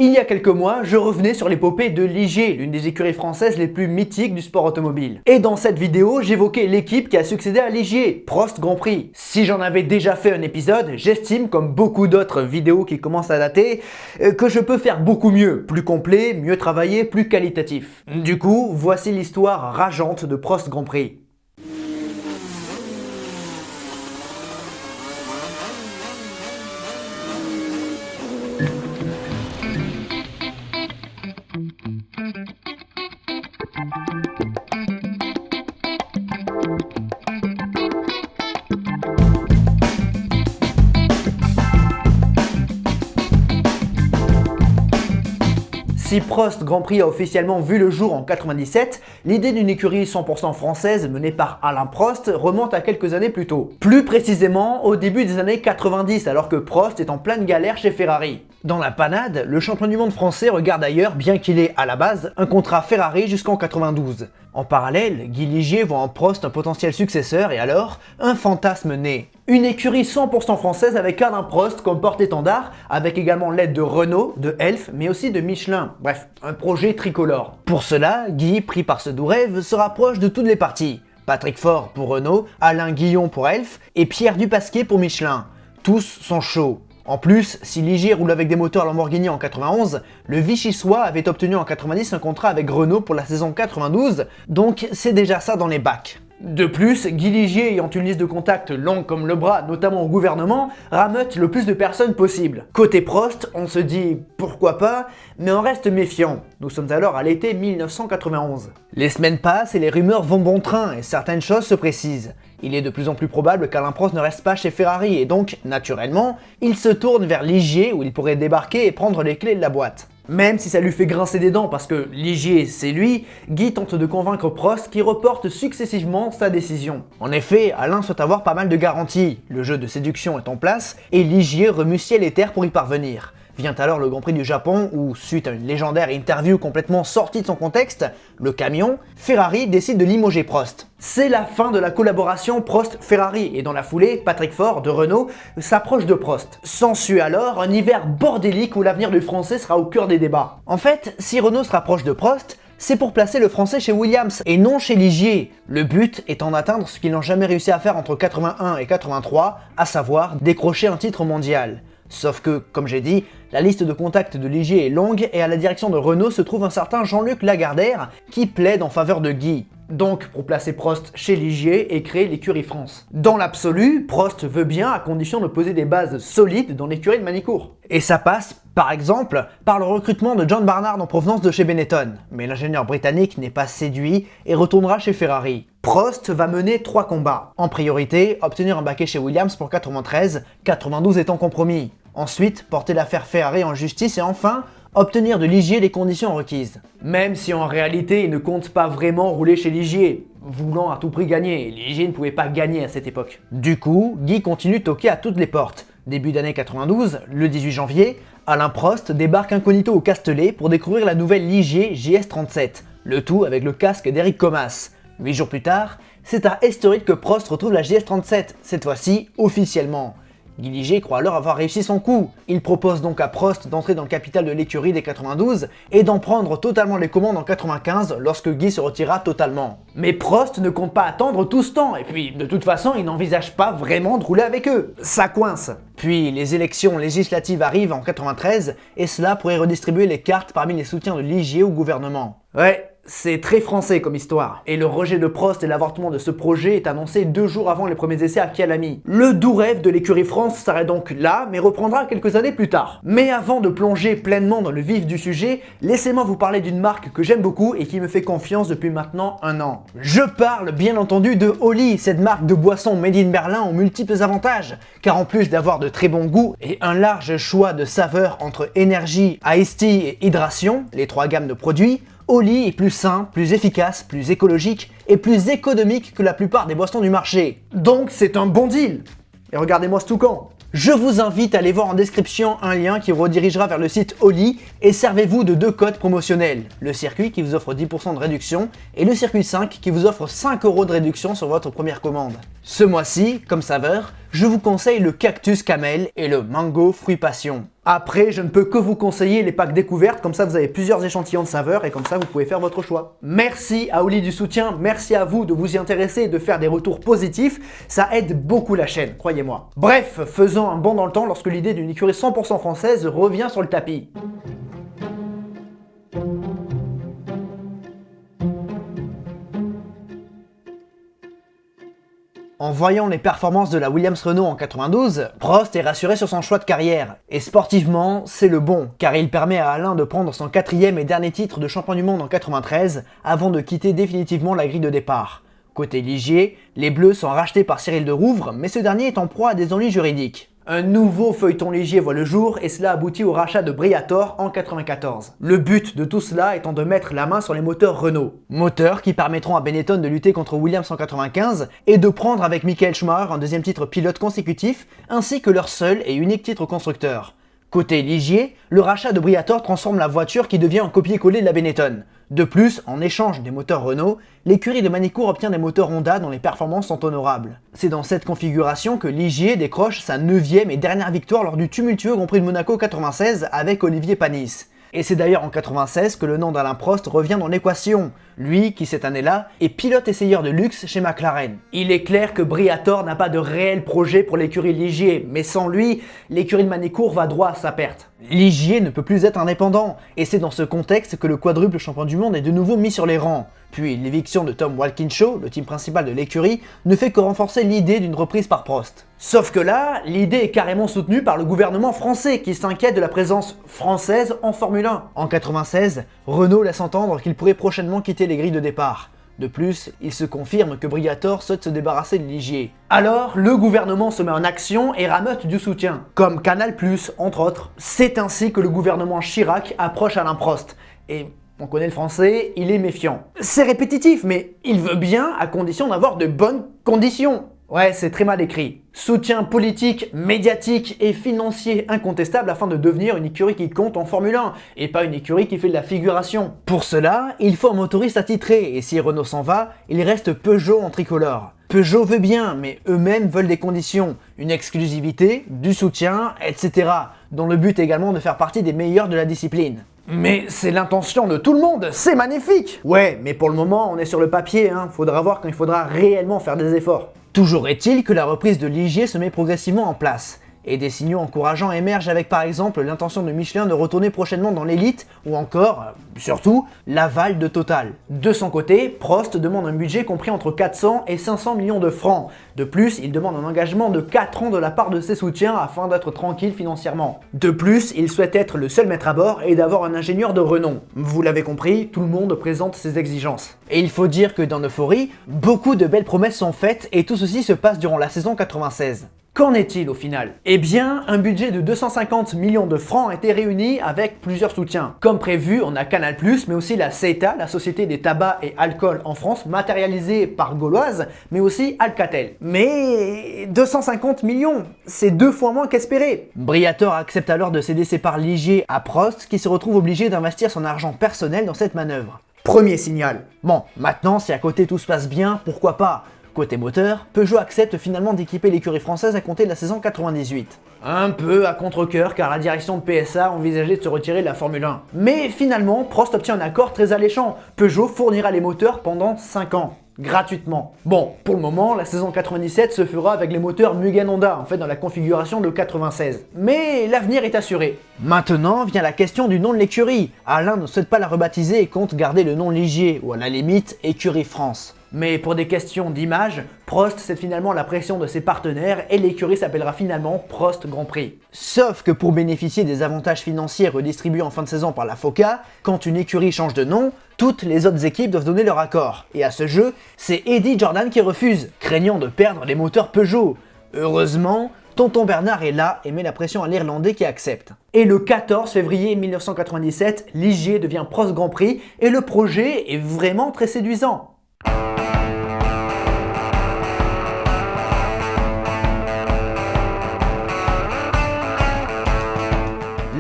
Il y a quelques mois, je revenais sur l'épopée de Ligier, l'une des écuries françaises les plus mythiques du sport automobile. Et dans cette vidéo, j'évoquais l'équipe qui a succédé à Ligier, Prost Grand Prix. Si j'en avais déjà fait un épisode, j'estime, comme beaucoup d'autres vidéos qui commencent à dater, que je peux faire beaucoup mieux, plus complet, mieux travaillé, plus qualitatif. Du coup, voici l'histoire rageante de Prost Grand Prix. Si Prost Grand Prix a officiellement vu le jour en 97, l'idée d'une écurie 100% française menée par Alain Prost remonte à quelques années plus tôt. Plus précisément au début des années 90, alors que Prost est en pleine galère chez Ferrari. Dans la panade, le champion du monde français regarde ailleurs, bien qu'il ait à la base un contrat Ferrari jusqu'en 92. En parallèle, Guy Ligier voit en Prost un potentiel successeur et alors, un fantasme naît. Une écurie 100% française avec Alain Prost comme porte-étendard, avec également l'aide de Renault, de Elf, mais aussi de Michelin. Bref, un projet tricolore. Pour cela, Guy, pris par ce doux rêve, se rapproche de toutes les parties. Patrick Faure pour Renault, Alain Guillon pour Elf et Pierre Dupasquier pour Michelin. Tous sont chauds. En plus, si Ligier roule avec des moteurs Lamborghini en 91, le Vichysois avait obtenu en 90 un contrat avec Renault pour la saison 92, donc c'est déjà ça dans les bacs. De plus, Guy Ligier, ayant une liste de contacts longue comme le bras, notamment au gouvernement, rameute le plus de personnes possible. Côté Prost, on se dit pourquoi pas, mais on reste méfiant. Nous sommes alors à l'été 1991. Les semaines passent et les rumeurs vont bon train et certaines choses se précisent. Il est de plus en plus probable qu'Alain Prost ne reste pas chez Ferrari et donc, naturellement, il se tourne vers Ligier où il pourrait débarquer et prendre les clés de la boîte. Même si ça lui fait grincer des dents parce que Ligier c'est lui, Guy tente de convaincre Prost qui reporte successivement sa décision. En effet, Alain souhaite avoir pas mal de garanties, le jeu de séduction est en place et Ligier remue ciel et terre pour y parvenir. Vient alors le Grand Prix du Japon où, suite à une légendaire interview complètement sortie de son contexte, le camion, Ferrari décide de limoger Prost. C'est la fin de la collaboration Prost-Ferrari et dans la foulée, Patrick Faure de Renault s'approche de Prost. S'ensuit alors un hiver bordélique où l'avenir du français sera au cœur des débats. En fait, si Renault se rapproche de Prost, c'est pour placer le français chez Williams et non chez Ligier. Le but étant d'atteindre ce qu'ils n'ont jamais réussi à faire entre 81 et 83, à savoir décrocher un titre mondial. Sauf que, comme j'ai dit, la liste de contacts de Ligier est longue et à la direction de Renault se trouve un certain Jean-Luc Lagardère qui plaide en faveur de Guy. Donc pour placer Prost chez Ligier et créer l'écurie France. Dans l'absolu, Prost veut bien à condition de poser des bases solides dans l'écurie de Manicourt. Et ça passe, par exemple, par le recrutement de John Barnard en provenance de chez Benetton. Mais l'ingénieur britannique n'est pas séduit et retournera chez Ferrari. Prost va mener 3 combats. En priorité, obtenir un baquet chez Williams pour 93, 92 étant compromis. Ensuite, porter l'affaire Ferrari en justice et enfin, obtenir de Ligier les conditions requises. Même si en réalité il ne compte pas vraiment rouler chez Ligier, voulant à tout prix gagner, Ligier ne pouvait pas gagner à cette époque. Du coup, Guy continue de toquer à toutes les portes. Début d'année 92, le 18 janvier, Alain Prost débarque incognito au Castellet pour découvrir la nouvelle Ligier JS37, le tout avec le casque d'Eric Comas. 8 jours plus tard, c'est à Estoril que Prost retrouve la JS37, cette fois-ci officiellement. Guy Ligier croit alors avoir réussi son coup. Il propose donc à Prost d'entrer dans le capital de l'écurie dès 92 et d'en prendre totalement les commandes en 95 lorsque Guy se retirera totalement. Mais Prost ne compte pas attendre tout ce temps et puis de toute façon il n'envisage pas vraiment de rouler avec eux. Ça coince. Puis les élections législatives arrivent en 93 et cela pourrait redistribuer les cartes parmi les soutiens de Ligier au gouvernement. Ouais. C'est très français comme histoire. Et le rejet de Prost et l'avortement de ce projet est annoncé 2 jours avant les premiers essais à Kyalami. Le doux rêve de l'écurie France s'arrête donc là, mais reprendra quelques années plus tard. Mais avant de plonger pleinement dans le vif du sujet, laissez-moi vous parler d'une marque que j'aime beaucoup et qui me fait confiance depuis maintenant 1 an. Je parle bien entendu de Oli, cette marque de boissons made in Berlin aux multiples avantages. Car en plus d'avoir de très bons goûts et un large choix de saveurs entre énergie, iced tea et hydration, les 3 gammes de produits, Oli est plus sain, plus efficace, plus écologique et plus économique que la plupart des boissons du marché. Donc c'est un bon deal. Et regardez-moi ce toucan. Je vous invite à aller voir en description un lien qui vous redirigera vers le site Oli et servez-vous de 2 codes promotionnels. Le circuit qui vous offre 10% de réduction et le circuit 5 qui vous offre 5 € de réduction sur votre première commande. Ce mois-ci, comme saveur, je vous conseille le cactus camel et le mango fruit passion. Après, je ne peux que vous conseiller les packs découvertes, comme ça vous avez plusieurs échantillons de saveurs et comme ça vous pouvez faire votre choix. Merci à Oli du soutien, merci à vous de vous y intéresser et de faire des retours positifs, ça aide beaucoup la chaîne, croyez-moi. Bref, faisons un bond dans le temps lorsque l'idée d'une écurie 100% française revient sur le tapis. En voyant les performances de la Williams-Renault en 92, Prost est rassuré sur son choix de carrière. Et sportivement, c'est le bon, car il permet à Alain de prendre son 4e et dernier titre de champion du monde en 93, avant de quitter définitivement la grille de départ. Côté Ligier, les Bleus sont rachetés par Cyril de Rouvre, mais ce dernier est en proie à des ennuis juridiques. Un nouveau feuilleton Ligier voit le jour et cela aboutit au rachat de Briator en 94. Le but de tout cela étant de mettre la main sur les moteurs Renault. Moteurs qui permettront à Benetton de lutter contre Williams en 95 et de prendre avec Michael Schumacher un deuxième titre pilote consécutif ainsi que leur seul et unique titre constructeur. Côté Ligier, le rachat de Briator transforme la voiture qui devient un copier-coller de la Benetton. De plus, en échange des moteurs Renault, l'écurie de Manicourt obtient des moteurs Honda dont les performances sont honorables. C'est dans cette configuration que Ligier décroche sa 9e et dernière victoire lors du tumultueux Grand Prix de Monaco 96 avec Olivier Panis. Et c'est d'ailleurs en 96 que le nom d'Alain Prost revient dans l'équation, lui qui cette année-là est pilote essayeur de luxe chez McLaren. Il est clair que Briator n'a pas de réel projet pour l'écurie Ligier, mais sans lui, l'écurie de Manicourt va droit à sa perte. Ligier ne peut plus être indépendant, et c'est dans ce contexte que le quadruple champion du monde est de nouveau mis sur les rangs. Puis l'éviction de Tom Walkinshaw, le team principal de l'écurie, ne fait que renforcer l'idée d'une reprise par Prost. Sauf que là, l'idée est carrément soutenue par le gouvernement français qui s'inquiète de la présence française en Formule 1. En 96, Renault laisse entendre qu'il pourrait prochainement quitter les grilles de départ. De plus, il se confirme que Briator souhaite se débarrasser de Ligier. Alors, le gouvernement se met en action et rameute du soutien, comme Canal+, entre autres. C'est ainsi que le gouvernement Chirac approche Alain Prost. Et on connaît le français, il est méfiant. C'est répétitif, mais il veut bien à condition d'avoir de bonnes conditions. Ouais, c'est très mal écrit. Soutien politique, médiatique et financier incontestable afin de devenir une écurie qui compte en Formule 1 et pas une écurie qui fait de la figuration. Pour cela, il faut un motoriste attitré et si Renault s'en va, il reste Peugeot en tricolore. Peugeot veut bien, mais eux-mêmes veulent des conditions, une exclusivité, du soutien, etc. dont le but est également de faire partie des meilleurs de la discipline. Mais c'est l'intention de tout le monde, c'est magnifique! Ouais, mais pour le moment, on est sur le papier, faudra voir quand il faudra réellement faire des efforts. Toujours est-il que la reprise de Ligier se met progressivement en place, et des signaux encourageants émergent avec par exemple l'intention de Michelin de retourner prochainement dans l'élite, ou encore, surtout, l'aval de Total. De son côté, Prost demande un budget compris entre 400 et 500 millions de francs. De plus, il demande un engagement de 4 ans de la part de ses soutiens afin d'être tranquille financièrement. De plus, il souhaite être le seul maître à bord et d'avoir un ingénieur de renom. Vous l'avez compris, tout le monde présente ses exigences. Et il faut dire que dans l'euphorie, beaucoup de belles promesses sont faites et tout ceci se passe durant la saison 96. Qu'en est-il au final? Eh bien, un budget de 250 millions de francs a été réuni avec plusieurs soutiens. Comme prévu, on a Canal+, mais aussi la CETA, la Société des tabacs et alcools en France, matérialisée par Gauloise, mais aussi Alcatel. Mais 250 millions, c'est 2 fois moins qu'espéré. Briator accepte alors de céder ses parts Ligier à Prost, qui se retrouve obligé d'investir son argent personnel dans cette manœuvre. Premier signal. Bon, maintenant, si à côté tout se passe bien, pourquoi pas? Côté moteur, Peugeot accepte finalement d'équiper l'écurie française à compter de la saison 98. Un peu à contre-cœur car la direction de PSA envisageait de se retirer de la Formule 1. Mais finalement, Prost obtient un accord très alléchant. Peugeot fournira les moteurs pendant 5 ans. Gratuitement. Bon, pour le moment, la saison 97 se fera avec les moteurs Mugen Honda, en fait dans la configuration de 96. Mais l'avenir est assuré. Maintenant vient la question du nom de l'écurie. Alain ne souhaite pas la rebaptiser et compte garder le nom Ligier, ou à la limite, Écurie France. Mais pour des questions d'image, Prost cède finalement la pression de ses partenaires et l'écurie s'appellera finalement Prost Grand Prix. Sauf que pour bénéficier des avantages financiers redistribués en fin de saison par la FOCA, quand une écurie change de nom, toutes les autres équipes doivent donner leur accord. Et à ce jeu, c'est Eddie Jordan qui refuse, craignant de perdre les moteurs Peugeot. Heureusement, Tonton Bernard est là et met la pression à l'Irlandais qui accepte. Et le 14 février 1997, Ligier devient Prost Grand Prix et le projet est vraiment très séduisant.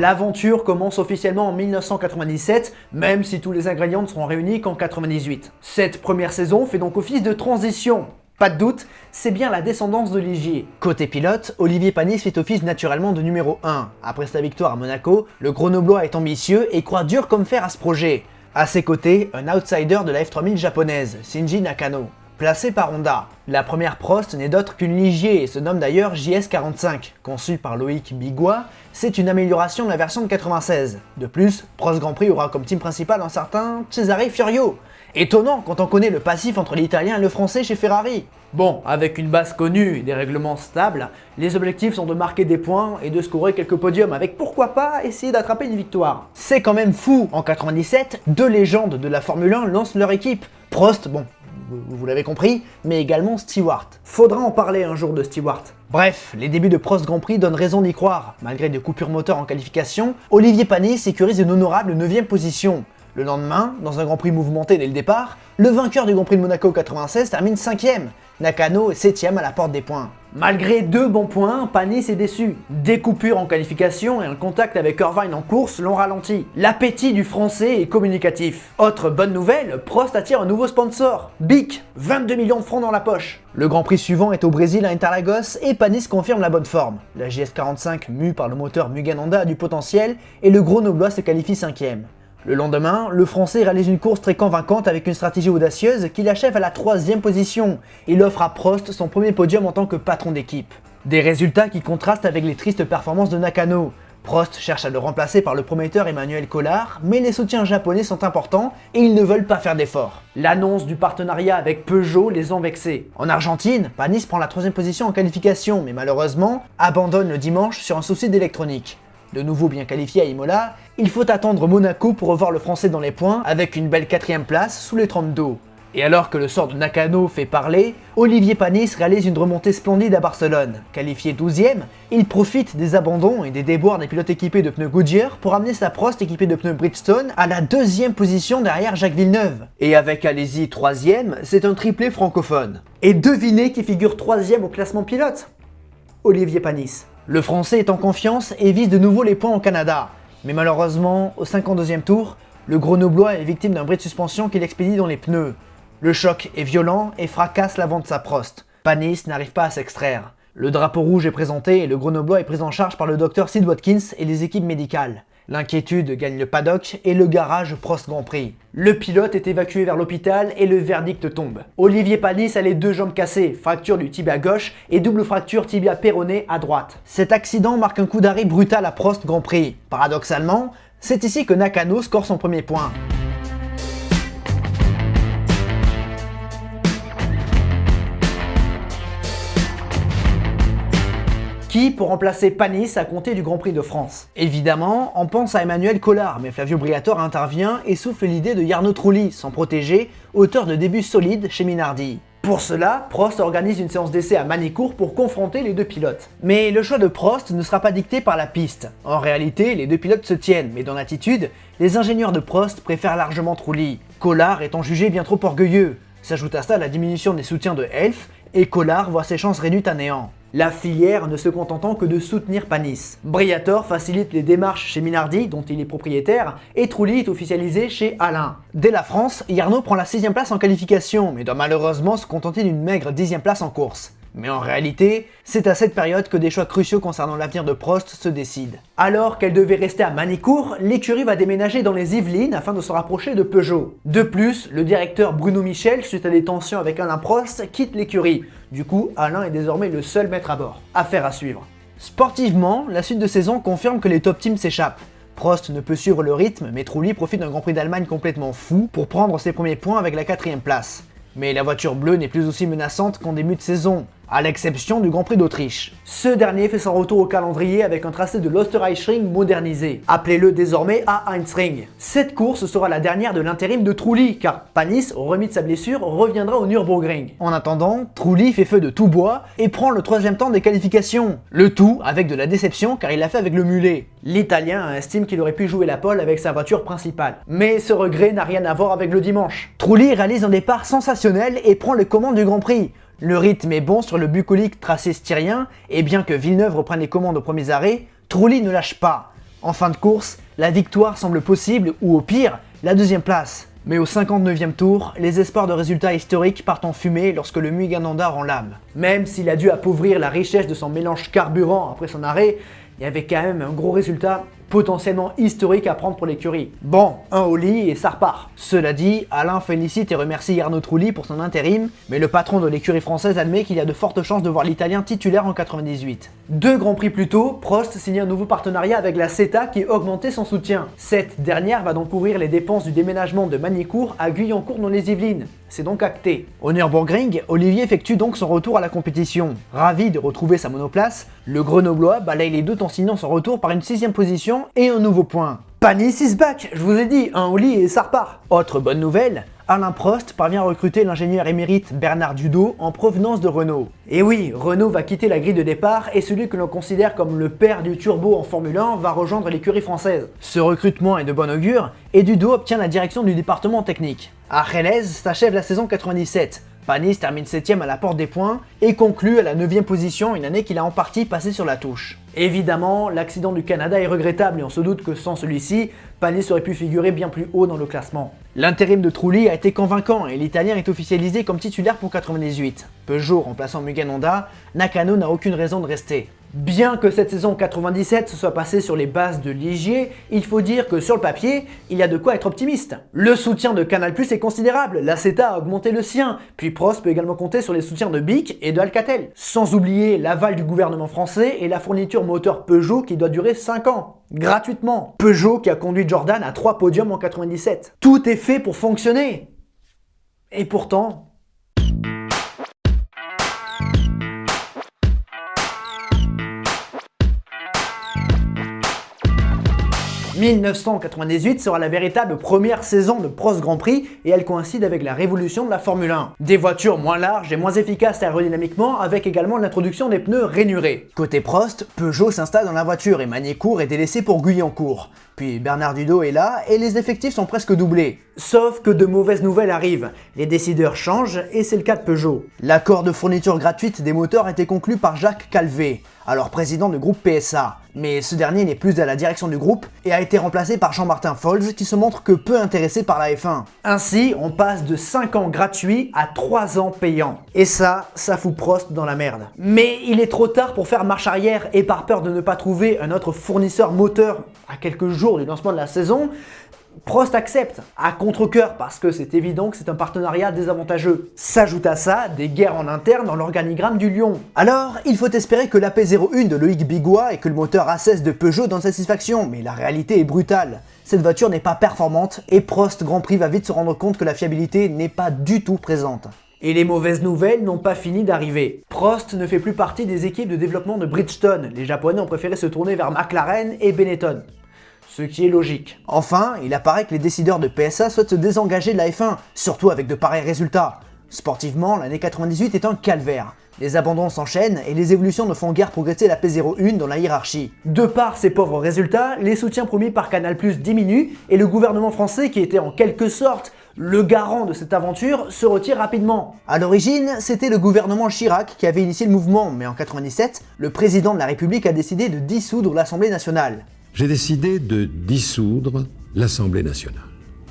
L'aventure commence officiellement en 1997, même si tous les ingrédients ne seront réunis qu'en 98. Cette première saison fait donc office de transition. Pas de doute, c'est bien la descendance de Ligier. Côté pilote, Olivier Panis fait office naturellement de numéro 1. Après sa victoire à Monaco, le Grenoblois est ambitieux et croit dur comme fer à ce projet. À ses côtés, un outsider de la F3000 japonaise, Shinji Nakano, placé par Honda. La première Prost n'est d'autre qu'une Ligier et se nomme d'ailleurs JS45. Conçue par Loïc Bigois, c'est une amélioration de la version de 96. De plus, Prost Grand Prix aura comme team principal un certain Cesare Fiorio. Étonnant quand on connaît le passif entre l'italien et le français chez Ferrari. Bon, avec une base connue et des règlements stables, les objectifs sont de marquer des points et de scorer quelques podiums avec pourquoi pas essayer d'attraper une victoire. C'est quand même fou, en 97, deux légendes de la Formule 1 lancent leur équipe. Prost, bon, vous l'avez compris, mais également Stewart. Faudra en parler un jour de Stewart. Bref, les débuts de Prost Grand Prix donnent raison d'y croire. Malgré des coupures moteurs en qualification, Olivier Panis sécurise une honorable 9ème position. Le lendemain, dans un Grand Prix mouvementé dès le départ, le vainqueur du Grand Prix de Monaco 96 termine 5ème. Nakano est 7ème à la porte des points. Malgré 2 bons points, Panis est déçu. Des coupures en qualification et un contact avec Irvine en course l'ont ralenti. L'appétit du français est communicatif. Autre bonne nouvelle, Prost attire un nouveau sponsor, Bic, 22 millions de francs dans la poche. Le Grand Prix suivant est au Brésil à Interlagos et Panis confirme la bonne forme. La JS45 mue par le moteur Mugen Honda a du potentiel et le Grenoblois se qualifie 5ème. Le lendemain, le Français réalise une course très convaincante avec une stratégie audacieuse qui l'achève à la 3ème position. Il offre à Prost son premier podium en tant que patron d'équipe. Des résultats qui contrastent avec les tristes performances de Nakano. Prost cherche à le remplacer par le prometteur Emmanuel Collard, mais les soutiens japonais sont importants et ils ne veulent pas faire d'efforts. L'annonce du partenariat avec Peugeot les ont vexés. En Argentine, Panis prend la 3ème position en qualification, mais malheureusement abandonne le dimanche sur un souci d'électronique. De nouveau bien qualifié à Imola, il faut attendre Monaco pour revoir le français dans les points avec une belle 4ème place sous les 32. Et alors que le sort de Nakano fait parler, Olivier Panis réalise une remontée splendide à Barcelone. Qualifié 12ème, il profite des abandons et des déboires des pilotes équipés de pneus Goodyear pour amener sa Prost équipée de pneus Bridgestone à la 2ème position derrière Jacques Villeneuve. Et avec Alesi 3ème, c'est un triplé francophone. Et devinez qui figure 3ème au classement pilote ? Olivier Panis. Le Français est en confiance et vise de nouveau les points au Canada. Mais malheureusement, au 52e tour, le Grenoblois est victime d'un bris de suspension qu'il expédie dans les pneus. Le choc est violent et fracasse l'avant de sa Prost. Panis n'arrive pas à s'extraire. Le drapeau rouge est présenté et le Grenoblois est pris en charge par le docteur Sid Watkins et les équipes médicales. L'inquiétude gagne le paddock et le garage Prost Grand Prix. Le pilote est évacué vers l'hôpital et le verdict tombe. Olivier Panis a les 2 jambes cassées, fracture du tibia gauche et double fracture tibia péroné à droite. Cet accident marque un coup d'arrêt brutal à Prost Grand Prix. Paradoxalement, c'est ici que Nakano score son premier point. Qui pour remplacer Panis à compter du Grand Prix de France? Évidemment, on pense à Emmanuel Collard, mais Flavio Briatore intervient et souffle l'idée de Jarno Trulli, son protégé, auteur de débuts solides chez Minardi. Pour cela, Prost organise une séance d'essai à Manicourt pour confronter les deux pilotes. Mais le choix de Prost ne sera pas dicté par la piste. En réalité, les deux pilotes se tiennent, mais dans l'attitude, les ingénieurs de Prost préfèrent largement Trulli. Collard étant jugé bien trop orgueilleux. S'ajoute à ça la diminution des soutiens de Elf, et Collard voit ses chances réduites à néant. La filière ne se contentant que de soutenir Panis. Briatore facilite les démarches chez Minardi, dont il est propriétaire, et Trulli est officialisé chez Alain. Dès la France, Jarno prend la 6ème place en qualification, mais doit malheureusement se contenter d'une maigre 10ème place en course. Mais en réalité, c'est à cette période que des choix cruciaux concernant l'avenir de Prost se décident. Alors qu'elle devait rester à Manicourt, l'écurie va déménager dans les Yvelines afin de se rapprocher de Peugeot. De plus, le directeur Bruno Michel, suite à des tensions avec Alain Prost, quitte l'écurie. Du coup, Alain est désormais le seul maître à bord. Affaire à suivre. Sportivement, la suite de saison confirme que les top teams s'échappent. Prost ne peut suivre le rythme, mais Trulli profite d'un Grand Prix d'Allemagne complètement fou pour prendre ses premiers points avec la 4ème place. Mais la voiture bleue n'est plus aussi menaçante qu'en début de saison, à l'exception du Grand Prix d'Autriche. Ce dernier fait son retour au calendrier avec un tracé de l'Österreichring modernisé. Appelez-le désormais A1-Ring. Cette course sera la dernière de l'intérim de Trulli, car Panis, remis de sa blessure, reviendra au Nürburgring. En attendant, Trulli fait feu de tout bois et prend le 3ème temps des qualifications. Le tout avec de la déception car il l'a fait avec le mulet. L'Italien estime qu'il aurait pu jouer la pole avec sa voiture principale. Mais ce regret n'a rien à voir avec le dimanche. Trulli réalise un départ sensationnel et prend les commandes du Grand Prix. Le rythme est bon sur le bucolique tracé styrien, et bien que Villeneuve reprenne les commandes aux premiers arrêts, Trulli ne lâche pas. En fin de course, la victoire semble possible, ou au pire, la 2ème place. Mais au 59e tour, les espoirs de résultats historiques partent en fumée lorsque le Mugananda rend l'âme. Même s'il a dû appauvrir la richesse de son mélange carburant après son arrêt, il y avait quand même un gros résultat potentiellement historique à prendre pour l'écurie. Bon, un au lit et ça repart. Cela dit, Alain félicite et remercie Arnaud Trulli pour son intérim, mais le patron de l'écurie française admet qu'il y a de fortes chances de voir l'Italien titulaire en 98. 2 grands prix plus tôt, Prost signe un nouveau partenariat avec la CETA qui augmentait son soutien. Cette dernière va donc couvrir les dépenses du déménagement de Magny-Cours à Guyancourt dans les Yvelines. C'est donc acté. Au Nürburgring, Olivier effectue donc son retour à la compétition. Ravi de retrouver sa monoplace, le Grenoblois balaye les doutes en signant son retour par une 6ème position et un nouveau point. Panis is back, je vous ai dit, un au lit et ça repart. Autre bonne nouvelle, Alain Prost parvient à recruter l'ingénieur émérite Bernard Dudot en provenance de Renault. Et oui, Renault va quitter la grille de départ et celui que l'on considère comme le père du turbo en Formule 1 va rejoindre l'écurie française. Ce recrutement est de bon augure et Dudot obtient la direction du département technique. À Jerez s'achève la saison 97. Panis termine 7ème à la porte des points et conclut à la 9ème position, une année qu'il a en partie passé sur la touche. Évidemment, l'accident du Canada est regrettable et on se doute que sans celui-ci, Panis aurait pu figurer bien plus haut dans le classement. L'intérim de Trulli a été convaincant et l'Italien est officialisé comme titulaire pour 98. Peugeot remplaçant Mugen Honda, Nakano n'a aucune raison de rester. Bien que cette saison 97 se soit passée sur les bases de Ligier, il faut dire que sur le papier, il y a de quoi être optimiste. Le soutien de Canal+ est considérable, la CETA a augmenté le sien, puis Prost peut également compter sur les soutiens de Bic et de Alcatel. Sans oublier l'aval du gouvernement français et la fourniture moteur Peugeot qui doit durer 5 ans. Gratuitement. Peugeot qui a conduit Jordan à 3 podiums en 97. Tout est fait pour fonctionner. Et pourtant... 1998 sera la véritable première saison de Prost Grand Prix et elle coïncide avec la révolution de la Formule 1. Des voitures moins larges et moins efficaces aérodynamiquement avec également l'introduction des pneus rainurés. Côté Prost, Peugeot s'installe dans la voiture et Magny-Cours est délaissé pour Guyancourt. Puis Bernard Dudot est là et les effectifs sont presque doublés. Sauf que de mauvaises nouvelles arrivent. Les décideurs changent et c'est le cas de Peugeot. L'accord de fourniture gratuite des moteurs a été conclu par Jacques Calvé, alors président du groupe PSA. Mais ce dernier n'est plus à la direction du groupe et a été remplacé par Jean-Martin Folz qui se montre que peu intéressé par la F1. Ainsi, on passe de 5 ans gratuits à 3 ans payants. Et ça fout Prost dans la merde. Mais il est trop tard pour faire marche arrière et par peur de ne pas trouver un autre fournisseur moteur à quelques jours du lancement de la saison, Prost accepte, à contre-cœur parce que c'est évident que c'est un partenariat désavantageux. S'ajoute à ça des guerres en interne dans l'organigramme du Lion. Alors, il faut espérer que l'AP01 de Loïc Bigois et que le moteur A16 de Peugeot donne satisfaction, mais la réalité est brutale. Cette voiture n'est pas performante et Prost Grand Prix va vite se rendre compte que la fiabilité n'est pas du tout présente. Et les mauvaises nouvelles n'ont pas fini d'arriver. Prost ne fait plus partie des équipes de développement de Bridgestone, les Japonais ont préféré se tourner vers McLaren et Benetton. Ce qui est logique. Enfin, il apparaît que les décideurs de PSA souhaitent se désengager de la F1, surtout avec de pareils résultats. Sportivement, l'année 98 est un calvaire. Les abandons s'enchaînent et les évolutions ne font guère progresser la P01 dans la hiérarchie. De par ces pauvres résultats, les soutiens promis par Canal+ diminuent et le gouvernement français, qui était en quelque sorte le garant de cette aventure, se retire rapidement. À l'origine, c'était le gouvernement Chirac qui avait initié le mouvement, mais en 97, le président de la République a décidé de dissoudre l'Assemblée nationale. J'ai décidé de dissoudre l'Assemblée nationale.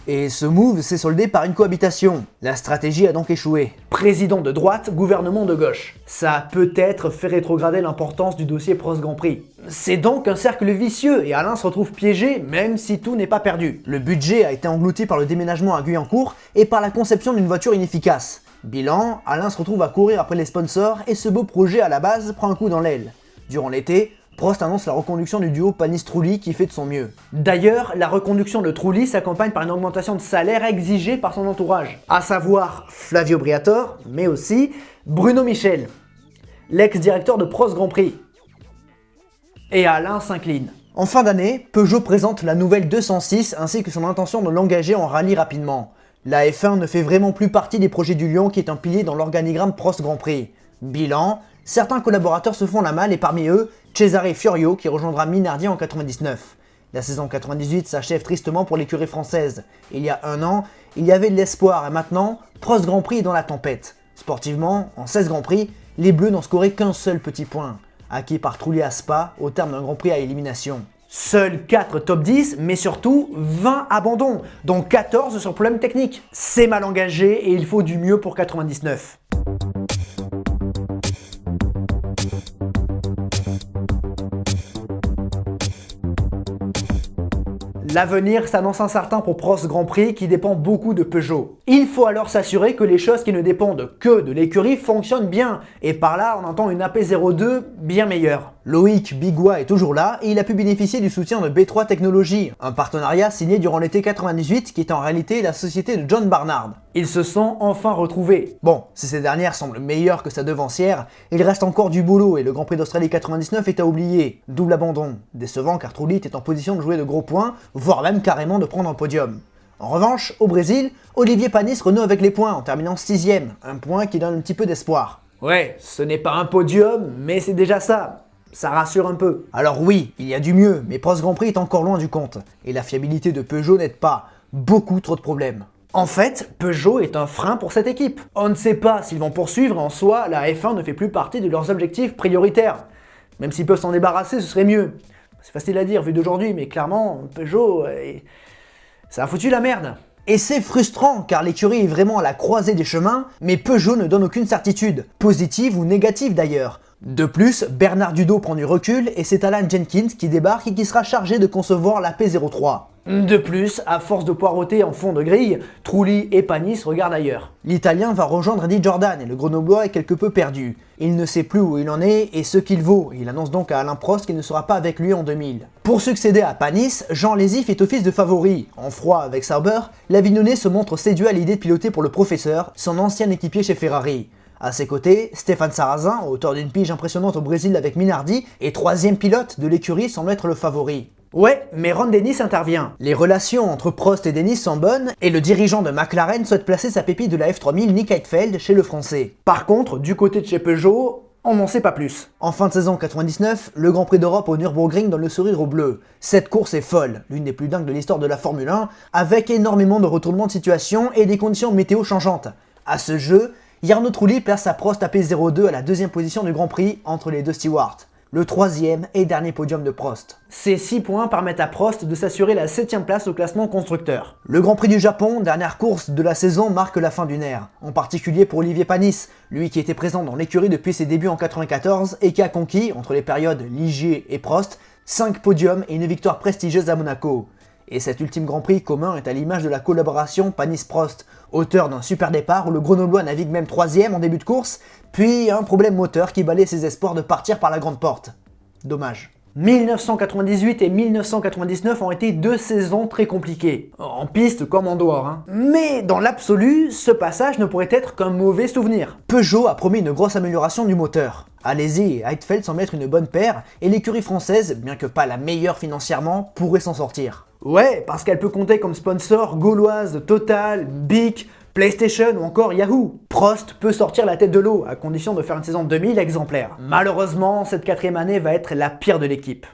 Et ce move s'est soldé par une cohabitation. La stratégie a donc échoué. Président de droite, gouvernement de gauche. Ça a peut-être fait rétrograder l'importance du dossier Prost Grand Prix. C'est donc un cercle vicieux et Alain se retrouve piégé même si tout n'est pas perdu. Le budget a été englouti par le déménagement à Guyancourt et par la conception d'une voiture inefficace. Bilan, Alain se retrouve à courir après les sponsors et ce beau projet à la base prend un coup dans l'aile. Durant l'été, Prost annonce la reconduction du duo Panis-Trulli qui fait de son mieux. D'ailleurs, la reconduction de Trulli s'accompagne par une augmentation de salaire exigée par son entourage, à savoir Flavio Briatore, mais aussi Bruno Michel, l'ex-directeur de Prost Grand Prix. Et Alain s'incline. En fin d'année, Peugeot présente la nouvelle 206 ainsi que son intention de l'engager en rallye rapidement. La F1 ne fait vraiment plus partie des projets du Lion qui est un pilier dans l'organigramme Prost Grand Prix. Bilan, certains collaborateurs se font la malle et parmi eux, Cesare Fiorio qui rejoindra Minardi en 99. La saison 98 s'achève tristement pour l'écurie française. Il y a un an, il y avait de l'espoir et maintenant, Prost Grand Prix est dans la tempête. Sportivement, en 16 Grands Prix, les Bleus n'ont scoré qu'un seul petit point, acquis par Trulli à Spa au terme d'un Grand Prix à élimination. Seuls 4 top 10, mais surtout 20 abandons, dont 14 sur problème technique. C'est mal engagé et il faut du mieux pour 99. L'avenir s'annonce incertain pour Prost Grand Prix qui dépend beaucoup de Peugeot. Il faut alors s'assurer que les choses qui ne dépendent que de l'écurie fonctionnent bien, et par là on entend une AP02 bien meilleure. Loïc Bigois est toujours là et il a pu bénéficier du soutien de B3 Technologies, un partenariat signé durant l'été 98 qui est en réalité la société de John Barnard. Ils se sont enfin retrouvés. Bon, si ces dernières semblent meilleures que sa devancière, il reste encore du boulot et le Grand Prix d'Australie 99 est à oublier. Double abandon. Décevant car Trulli est en position de jouer de gros points, voire même carrément de prendre un podium. En revanche, au Brésil, Olivier Panis renoue avec les points en terminant 6ème, un point qui donne un petit peu d'espoir. Ouais, ce n'est pas un podium, mais c'est déjà ça. Ça rassure un peu. Alors oui, il y a du mieux, mais Prost Grand Prix est encore loin du compte. Et la fiabilité de Peugeot n'aide pas. Beaucoup trop de problèmes. En fait, Peugeot est un frein pour cette équipe. On ne sait pas s'ils vont poursuivre, en soi, la F1 ne fait plus partie de leurs objectifs prioritaires. Même s'ils peuvent s'en débarrasser, ce serait mieux. C'est facile à dire vu d'aujourd'hui, mais clairement, Peugeot, ça a foutu la merde. Et c'est frustrant car l'écurie est vraiment à la croisée des chemins, mais Peugeot ne donne aucune certitude, positive ou négative d'ailleurs. De plus, Bernard Dudot prend du recul et c'est Alan Jenkins qui débarque et qui sera chargé de concevoir la P03. De plus, à force de poireauter en fond de grille, Trulli et Panis regardent ailleurs. L'Italien va rejoindre Eddie Jordan et le Grenoblois est quelque peu perdu. Il ne sait plus où il en est et ce qu'il vaut, il annonce donc à Alain Prost qu'il ne sera pas avec lui en 2000. Pour succéder à Panis, Jean Lézy fait office de favori. En froid avec Sauber, l'Avignonnais se montre séduit à l'idée de piloter pour le professeur, son ancien équipier chez Ferrari. À ses côtés, Stéphane Sarrazin, auteur d'une pige impressionnante au Brésil avec Minardi, et troisième pilote de l'écurie semble être le favori. Ouais, mais Ron Dennis intervient. Les relations entre Prost et Dennis sont bonnes, et le dirigeant de McLaren souhaite placer sa pépite de la F3000 Nick Heidfeld chez le français. Par contre, du côté de chez Peugeot, on n'en sait pas plus. En fin de saison 99, le Grand Prix d'Europe au Nürburgring donne le sourire aux Bleus. Cette course est folle, l'une des plus dingues de l'histoire de la Formule 1, avec énormément de retournements de situation et des conditions météo changeantes. À ce jeu, Jarno Trulli place sa Prost AP02 à la deuxième position du Grand Prix entre les deux stewards. Le troisième et dernier podium de Prost. Ces 6 points permettent à Prost de s'assurer la 7ème place au classement constructeur. Le Grand Prix du Japon, dernière course de la saison, marque la fin d'une ère. En particulier pour Olivier Panis, lui qui était présent dans l'écurie depuis ses débuts en 94 et qui a conquis, entre les périodes Ligier et Prost, 5 podiums et une victoire prestigieuse à Monaco. Et cet ultime Grand Prix commun est à l'image de la collaboration Panis-Prost, auteur d'un super départ où le Grenoblois navigue même 3ème en début de course, puis un problème moteur qui balaye ses espoirs de partir par la grande porte. Dommage. 1998 et 1999 ont été 2 saisons très compliquées, en piste comme en dehors. Mais dans l'absolu, ce passage ne pourrait être qu'un mauvais souvenir. Peugeot a promis une grosse amélioration du moteur. Alési et Heidfeld semblent être une bonne paire, et l'écurie française, bien que pas la meilleure financièrement, pourrait s'en sortir. Ouais, parce qu'elle peut compter comme sponsor Gauloise, Total, Bic, PlayStation ou encore Yahoo. Prost peut sortir la tête de l'eau, à condition de faire une saison 2000 exemplaire. Malheureusement, cette 4ème année va être la pire de l'équipe.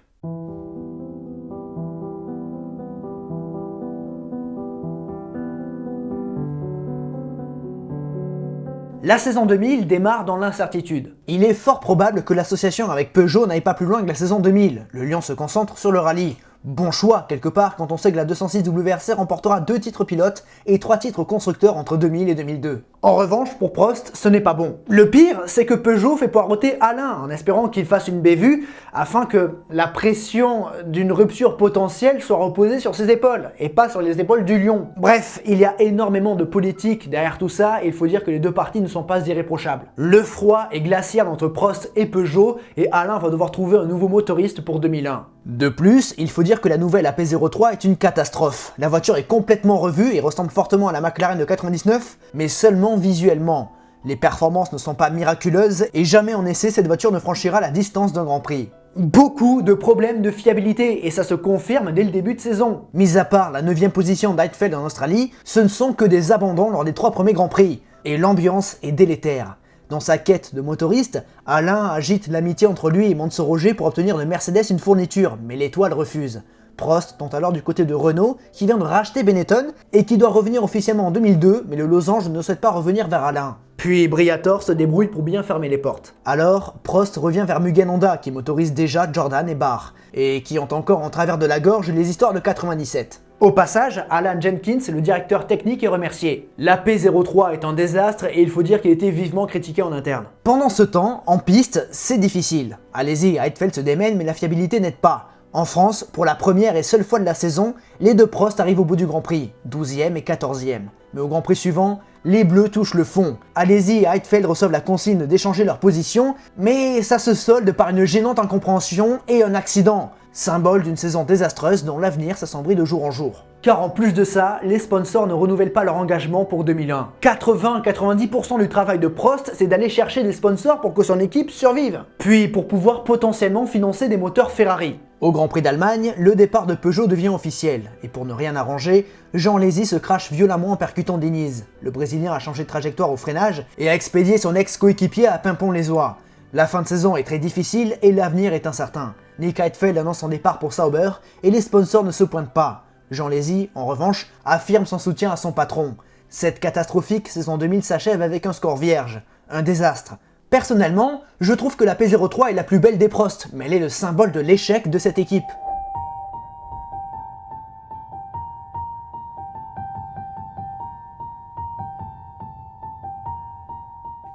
La saison 2000 démarre dans l'incertitude. Il est fort probable que l'association avec Peugeot n'aille pas plus loin que la saison 2000. Le Lion se concentre sur le rallye. Bon choix, quelque part, quand on sait que la 206 WRC remportera 2 titres pilotes et 3 titres constructeurs entre 2000 et 2002. En revanche, pour Prost, ce n'est pas bon. Le pire, c'est que Peugeot fait poireauter Alain en espérant qu'il fasse une bévue afin que la pression d'une rupture potentielle soit reposée sur ses épaules et pas sur les épaules du Lion. Bref, il y a énormément de politique derrière tout ça et il faut dire que les deux parties ne sont pas irréprochables. Le froid est glacial entre Prost et Peugeot et Alain va devoir trouver un nouveau motoriste pour 2001. De plus, il faut dire que la nouvelle AP03 est une catastrophe. La voiture est complètement revue et ressemble fortement à la McLaren de 99, mais seulement visuellement. Les performances ne sont pas miraculeuses et jamais en essai cette voiture ne franchira la distance d'un Grand Prix. Beaucoup de problèmes de fiabilité et ça se confirme dès le début de saison. Mis à part la 9ème position d'Heidfeld en Australie, ce ne sont que des abandons lors des 3 premiers Grands Prix. Et l'ambiance est délétère. Dans sa quête de motoriste, Alain agite l'amitié entre lui et Mansour-Roger pour obtenir de Mercedes une fourniture, mais l'étoile refuse. Prost tente alors du côté de Renault, qui vient de racheter Benetton et qui doit revenir officiellement en 2002, mais le losange ne souhaite pas revenir vers Alain. Puis Briatore se débrouille pour bien fermer les portes. Alors, Prost revient vers Mugen Honda qui motorise déjà Jordan et Barr, et qui ont encore en travers de la gorge les histoires de 97. Au passage, Alan Jenkins, le directeur technique, est remercié. La P03 est un désastre et il faut dire qu'il était vivement critiqué en interne. Pendant ce temps, en piste, c'est difficile. Allez-y, Heidfeld se démène mais la fiabilité n'aide pas. En France, pour la première et seule fois de la saison, les deux Prost arrivent au bout du Grand Prix, 12e et 14e. Mais au Grand Prix suivant, les Bleus touchent le fond. Allez-y et Heidfeld reçoivent la consigne d'échanger leur position, mais ça se solde par une gênante incompréhension et un accident. Symbole d'une saison désastreuse dont l'avenir s'assombrit de jour en jour. Car en plus de ça, les sponsors ne renouvellent pas leur engagement pour 2001. 80-90% du travail de Prost, c'est d'aller chercher des sponsors pour que son équipe survive. Puis pour pouvoir potentiellement financer des moteurs Ferrari. Au Grand Prix d'Allemagne, le départ de Peugeot devient officiel, et pour ne rien arranger, Jean Alesi se crache violemment en percutant Diniz. Le Brésilien a changé de trajectoire au freinage et a expédié son ex-coéquipier à Pimpon-les-Oies. La fin de saison est très difficile et l'avenir est incertain. Nick Heidfeld annonce son départ pour Sauber et les sponsors ne se pointent pas. Jean Alesi, en revanche, affirme son soutien à son patron. Cette catastrophique saison 2000 s'achève avec un score vierge. Un désastre. Personnellement, je trouve que la P03 est la plus belle des Prost, mais elle est le symbole de l'échec de cette équipe.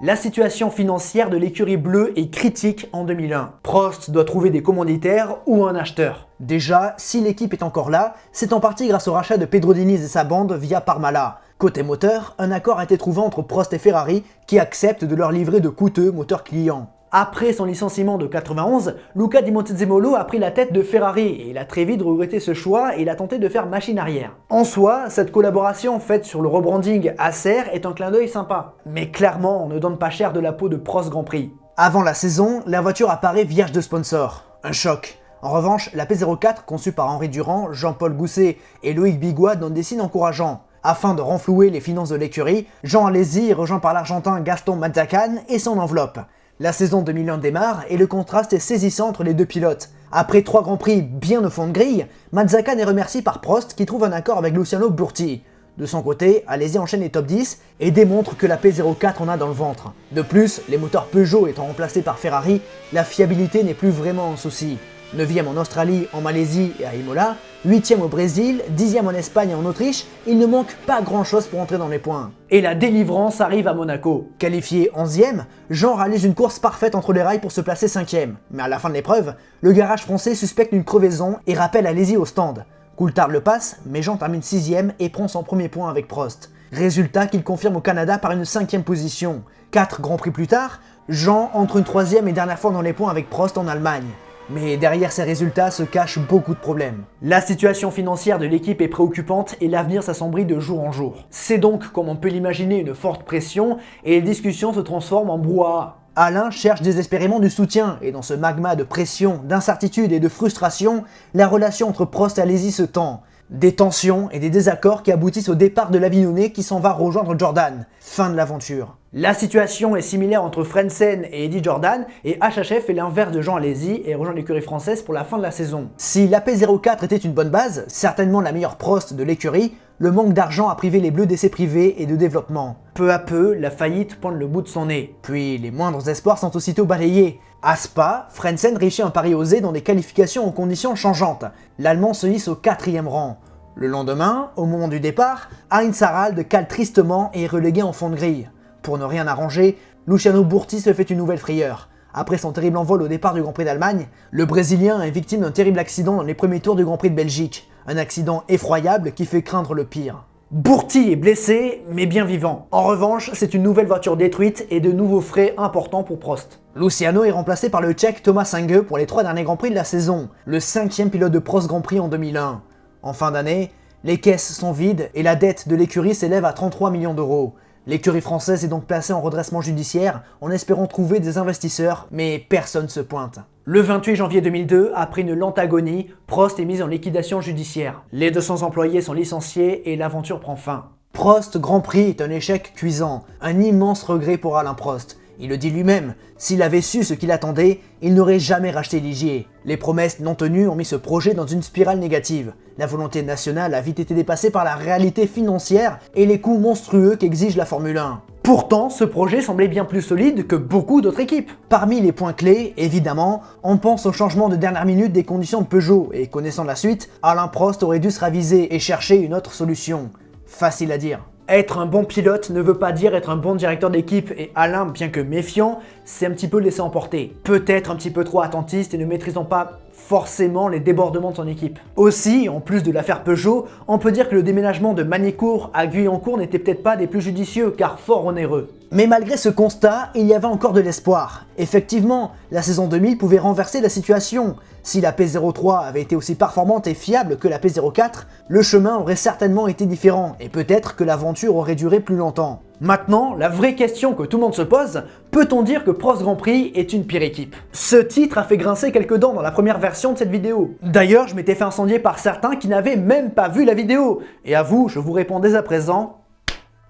La situation financière de l'écurie bleue est critique en 2001. Prost doit trouver des commanditaires ou un acheteur. Déjà, si l'équipe est encore là, c'est en partie grâce au rachat de Pedro Diniz et sa bande via Parmalat. Côté moteur, un accord a été trouvé entre Prost et Ferrari qui acceptent de leur livrer de coûteux moteurs clients. Après son licenciement de 91, Luca Di Montezemolo a pris la tête de Ferrari et il a très vite regretté ce choix et il a tenté de faire machine arrière. En soi, cette collaboration faite sur le rebranding Acer est un clin d'œil sympa. Mais clairement, on ne donne pas cher de la peau de Prost Grand Prix. Avant la saison, la voiture apparaît vierge de sponsors. Un choc. En revanche, la P04, conçue par Henri Durand, Jean-Paul Gousset et Loïc Bigois, donne des signes encourageants. Afin de renflouer les finances de l'écurie, Jean Alesi est rejoint par l'Argentin Gaston Mazzacane et son enveloppe. La saison 2001 démarre et le contraste est saisissant entre les deux pilotes. Après 3 grands prix bien au fond de grille, Mazzacane est remercié par Prost qui trouve un accord avec Luciano Burti. De son côté, Alesi enchaîne les top 10 et démontre que la P04 en a dans le ventre. De plus, les moteurs Peugeot étant remplacés par Ferrari, la fiabilité n'est plus vraiment un souci. 9e en Australie, en Malaisie et à Imola, 8e au Brésil, 10e en Espagne et en Autriche, il ne manque pas grand chose pour entrer dans les points. Et la délivrance arrive à Monaco. Qualifié 11e, Jean réalise une course parfaite entre les rails pour se placer 5e. Mais à la fin de l'épreuve, le garage français suspecte une crevaison et rappelle Alesi au stand. Coulthard le passe, mais Jean termine 6e et prend son premier point avec Prost. Résultat qu'il confirme au Canada par une 5e position. 4 grands prix plus tard, Jean entre une 3e et dernière fois dans les points avec Prost en Allemagne. Mais derrière ces résultats se cachent beaucoup de problèmes. La situation financière de l'équipe est préoccupante et l'avenir s'assombrit de jour en jour. C'est donc, comme on peut l'imaginer, une forte pression et les discussions se transforment en brouhaha. Alain cherche désespérément du soutien et dans ce magma de pression, d'incertitude et de frustration, la relation entre Prost et Alesi se tend. Des tensions et des désaccords qui aboutissent au départ de l'Avignonnais qui s'en va rejoindre Jordan. Fin de l'aventure. La situation est similaire entre Frentzen et Eddie Jordan et HHF fait l'inverse de Jean Alesi et rejoint l'écurie française pour la fin de la saison. Si l'AP04 était une bonne base, certainement la meilleure Prost de l'écurie, le manque d'argent a privé les Bleus d'essais privés et de développement. Peu à peu, la faillite pointe le bout de son nez. Puis les moindres espoirs sont aussitôt balayés. À Spa, Frentzen réussit un pari osé dans des qualifications en conditions changeantes. L'Allemand se hisse au 4e rang. Le lendemain, au moment du départ, Heinz Harald cale tristement et est relégué en fond de grille. Pour ne rien arranger, Luciano Burti se fait une nouvelle frayeur. Après son terrible envol au départ du Grand Prix d'Allemagne, le Brésilien est victime d'un terrible accident dans les premiers tours du Grand Prix de Belgique. Un accident effroyable qui fait craindre le pire. Burti est blessé, mais bien vivant. En revanche, c'est une nouvelle voiture détruite et de nouveaux frais importants pour Prost. Luciano est remplacé par le Tchèque Thomas Inge pour les 3 derniers Grands Prix de la saison, le 5e pilote de Prost Grand Prix en 2001. En fin d'année, les caisses sont vides et la dette de l'écurie s'élève à 33 millions d'euros. L'écurie française est donc placée en redressement judiciaire en espérant trouver des investisseurs, mais personne se pointe. Le 28 janvier 2002, après une lente agonie, Prost est mis en liquidation judiciaire. Les 200 employés sont licenciés et l'aventure prend fin. Prost Grand Prix est un échec cuisant, un immense regret pour Alain Prost. Il le dit lui-même, s'il avait su ce qu'il attendait, il n'aurait jamais racheté Ligier. Les promesses non tenues ont mis ce projet dans une spirale négative. La volonté nationale a vite été dépassée par la réalité financière et les coûts monstrueux qu'exige la Formule 1. Pourtant, ce projet semblait bien plus solide que beaucoup d'autres équipes. Parmi les points clés, évidemment, on pense au changement de dernière minute des conditions de Peugeot, et connaissant la suite, Alain Prost aurait dû se raviser et chercher une autre solution. Facile à dire. Être un bon pilote ne veut pas dire être un bon directeur d'équipe, et Alain, bien que méfiant, s'est un petit peu laissé emporter. Peut-être un petit peu trop attentiste et ne maîtrisant pas forcément les débordements de son équipe. Aussi, en plus de l'affaire Peugeot, on peut dire que le déménagement de Magny-Cours à Guyancourt n'était peut-être pas des plus judicieux, car fort onéreux. Mais malgré ce constat, il y avait encore de l'espoir. Effectivement, la saison 2000 pouvait renverser la situation. Si la P03 avait été aussi performante et fiable que la P04, le chemin aurait certainement été différent, et peut-être que l'aventure aurait duré plus longtemps. Maintenant, la vraie question que tout le monde se pose, peut-on dire que Prost Grand Prix est une pire équipe? Ce titre a fait grincer quelques dents dans la première version de cette vidéo. D'ailleurs, je m'étais fait incendier par certains qui n'avaient même pas vu la vidéo. Et à vous, je vous réponds dès à présent.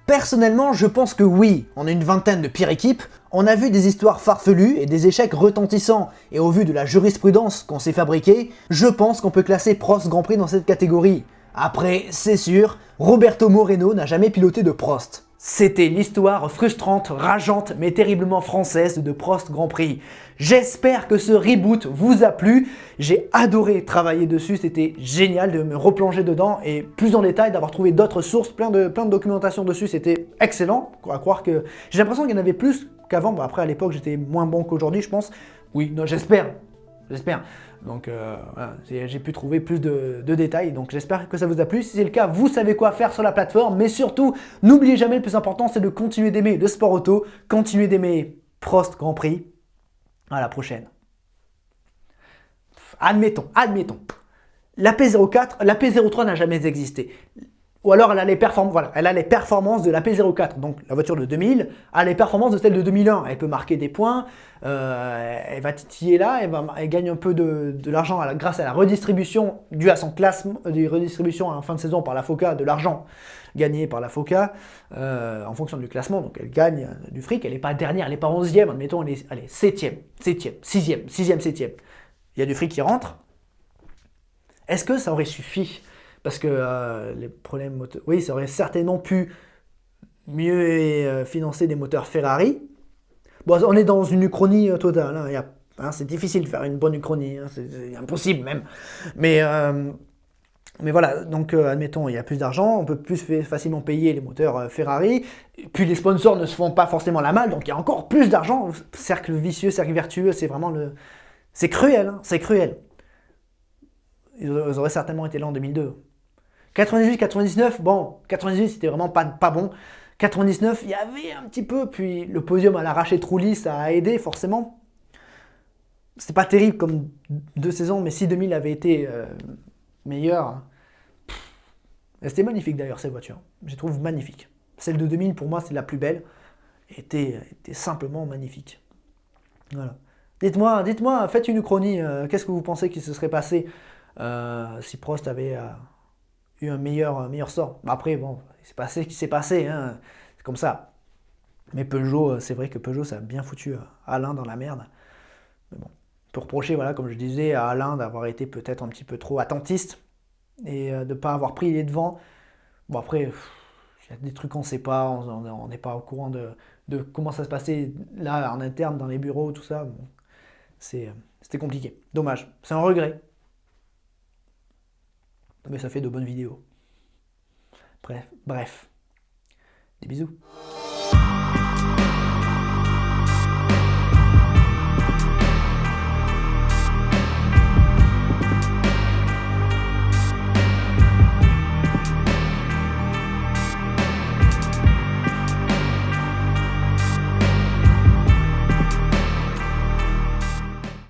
Personnellement, je pense que oui, on est une vingtaine de pires équipes, on a vu des histoires farfelues et des échecs retentissants, et au vu de la jurisprudence qu'on s'est fabriquée, je pense qu'on peut classer Prost Grand Prix dans cette catégorie. Après, c'est sûr, Roberto Moreno n'a jamais piloté de Prost. C'était l'histoire frustrante, rageante, mais terriblement française de Prost Grand Prix. J'espère que ce reboot vous a plu. J'ai adoré travailler dessus, c'était génial de me replonger dedans et plus en détail, d'avoir trouvé d'autres sources, plein de documentation dessus, c'était excellent. À croire que j'ai l'impression qu'il y en avait plus qu'avant. Bon, après, à l'époque, j'étais moins bon qu'aujourd'hui, je pense. Oui, non, j'espère. Donc voilà, j'ai pu trouver plus de détails, donc j'espère que ça vous a plu. Si c'est le cas, vous savez quoi faire sur la plateforme, mais surtout, n'oubliez jamais, le plus important, c'est de continuer d'aimer le sport auto, continuer d'aimer Prost Grand Prix. À la prochaine. Admettons, la P04, la P03 n'a jamais existé. Ou alors elle a les performances de la P04, donc la voiture de 2000, a les performances de celle de 2001. Elle peut marquer des points, elle va titiller là, elle gagne un peu de l'argent grâce à la redistribution due à son classement, redistribution à la fin de saison par la FOCA, de l'argent gagné par la FOCA en fonction du classement. Donc elle gagne du fric, elle n'est pas dernière, elle n'est pas 11e, admettons, elle est 7e, 6e, 7e. Il y a du fric qui rentre. Est-ce que ça aurait suffi? Parce que les problèmes moteurs... Oui, ça aurait certainement pu mieux financer des moteurs Ferrari. Bon, on est dans une uchronie totale. C'est difficile de faire une bonne uchronie. C'est impossible même. Mais voilà, donc admettons, il y a plus d'argent, on peut plus facilement payer les moteurs Ferrari. Puis les sponsors ne se font pas forcément la malle, donc il y a encore plus d'argent. Cercle vicieux, cercle vertueux, c'est vraiment le... C'est cruel, hein, c'est cruel. Ils auraient certainement été là en 2002. 98, 99, bon, 98 c'était vraiment pas bon. 99, il y avait un petit peu, puis le podium à l'arraché Trulli, ça a aidé forcément. C'était pas terrible comme 2 saisons, mais si 2000 avait été meilleur. C'était magnifique d'ailleurs ces voitures, je les trouve magnifiques. Celle de 2000 pour moi c'est la plus belle, était simplement magnifique. Voilà. Dites-moi, faites une uchronie, qu'est-ce que vous pensez qu'il se serait passé si Prost avait eu un meilleur sort. Après, bon, il s'est passé ce qui s'est passé, hein, c'est comme ça. Mais Peugeot, c'est vrai que Peugeot, ça a bien foutu Alain dans la merde. Mais bon, on peut reprocher, voilà, comme je disais, à Alain d'avoir été peut-être un petit peu trop attentiste et de ne pas avoir pris les devants. Bon, après, il y a des trucs qu'on ne sait pas, on n'est pas au courant de comment ça se passait là, en interne, dans les bureaux, tout ça. Bon, c'était compliqué. Dommage, c'est un regret. Mais ça fait de bonnes vidéos. Bref. Des bisous.